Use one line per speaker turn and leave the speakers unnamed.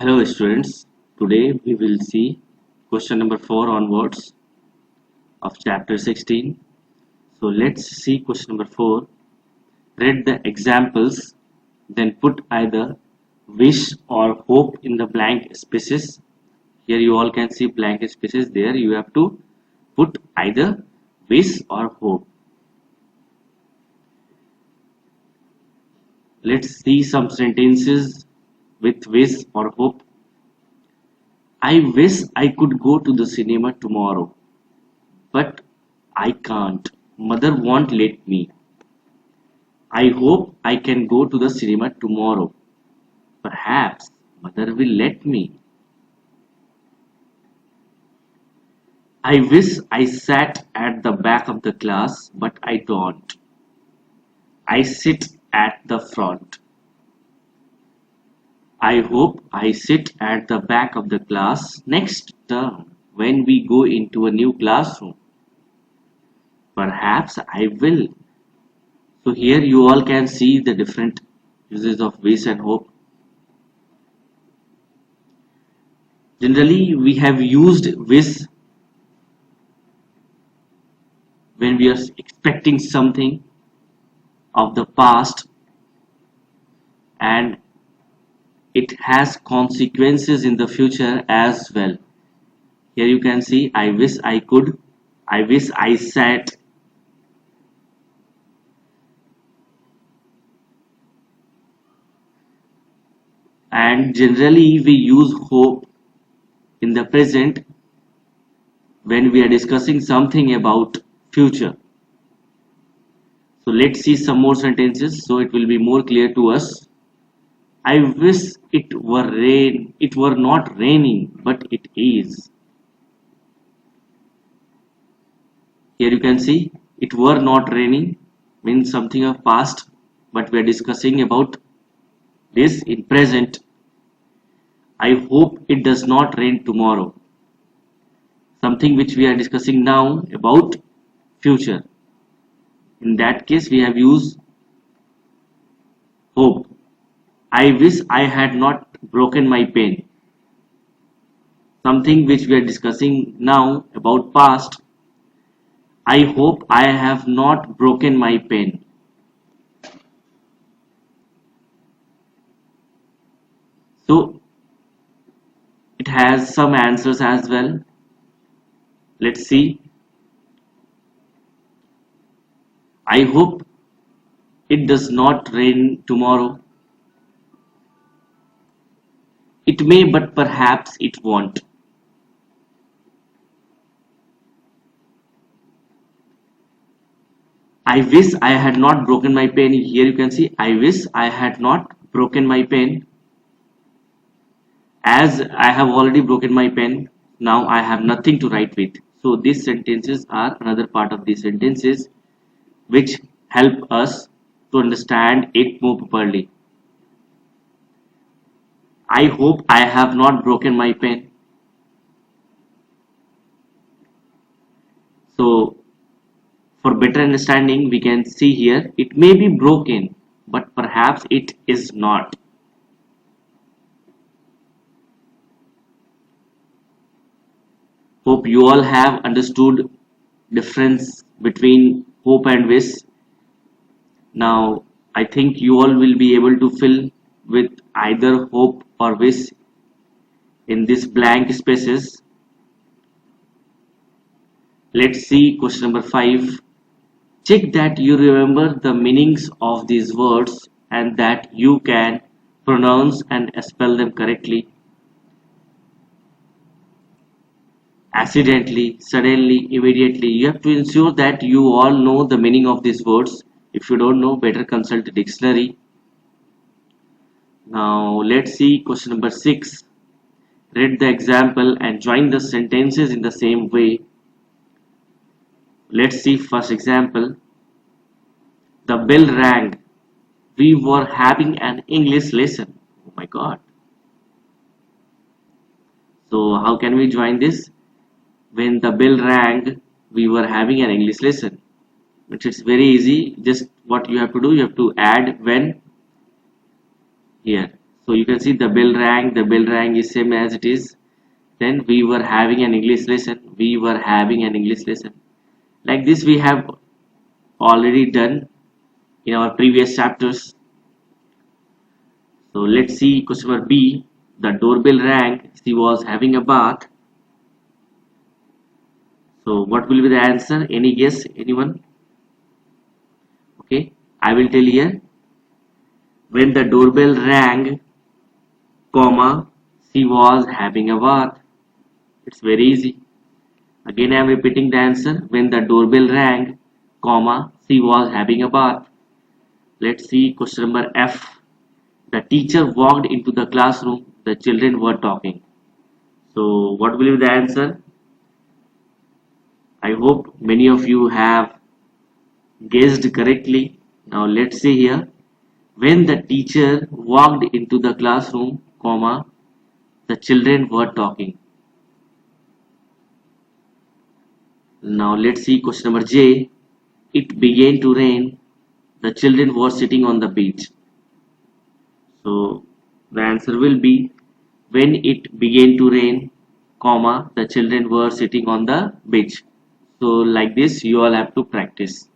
Hello students, today we will see question number 4 onwards of chapter 16. So let's see question number 4. Read the examples, then put either wish or hope in the blank spaces. Here you all can see blank spaces there. You have to put either wish or hope. Let's see some sentences with wish or hope. I wish I could go to the cinema tomorrow. But I can't. Mother won't let me. I hope I can go to the cinema tomorrow. Perhaps mother will let me. I wish I sat at the back of the class, but I don't. I sit at the front. I hope I sit at the back of the class next term when we go into a new classroom. Perhaps I will. So here you all can see the different uses of wish and hope. Generally, we have used wish when we are expecting something of the past and it has consequences in the future as well. Here you can see I wish I could, I wish I sat. And generally we use hope in the present when we are discussing something about future. So let's see some more sentences so it will be more clear to us. I wish it were not raining, but it is. Here you can see it were not raining means something of past, but we are discussing about this in present. I hope it does not rain tomorrow. Something which we are discussing now about future. In that case we have used hope. I wish I had not broken my pen. Something which we are discussing now about past. I hope I have not broken my pen. So it has some answers as well. Let's see. I hope it does not rain tomorrow. It may, but perhaps it won't. I wish I had not broken my pen. Here you can see I wish I had not broken my pen. As I have already broken my pen, now I have nothing to write with. So these sentences are another part of these sentences which help us to understand it more properly. I hope I have not broken my pen. So for better understanding, we can see here it may be broken, but perhaps it is not. Hope you all have understood difference between hope and wish. Now I think you all will be able to fill with either hope or wish in these blank spaces. Let's see question number 5. Check that you remember the meanings of these words and that you can pronounce and spell them correctly. Accidentally, suddenly, immediately. You have to ensure that you all know the meaning of these words. If you don't know, better consult the dictionary. Now let's see question number 6. Read the example and join the sentences in the same way. Let's see first example. The bell rang. We were having an English lesson. Oh my god. So how can we join this? When the bell rang, we were having an English lesson. But it's very easy. Just what you have to do, you have to add when here. So you can see the bell rang is same as it is. Then we were having an English lesson. We were having an English lesson. Like this we have already done in our previous chapters. So let's see question number B. The doorbell rang. She was having a bath. So what will be the answer? Any guess? Anyone? Okay, I will tell here. When the doorbell rang, comma, she was having a bath. It's very easy. Again I am repeating the answer. When the doorbell rang, comma, she was having a bath. Let's see question number F. The teacher walked into the classroom. The children were talking. So what will be the answer? I hope many of you have guessed correctly. Now let's see here. When the teacher walked into the classroom, comma, the children were talking. Now let's see question number J. It began to rain. The children were sitting on the beach. So the answer will be when it began to rain, comma, the children were sitting on the beach. So like this you all have to practice.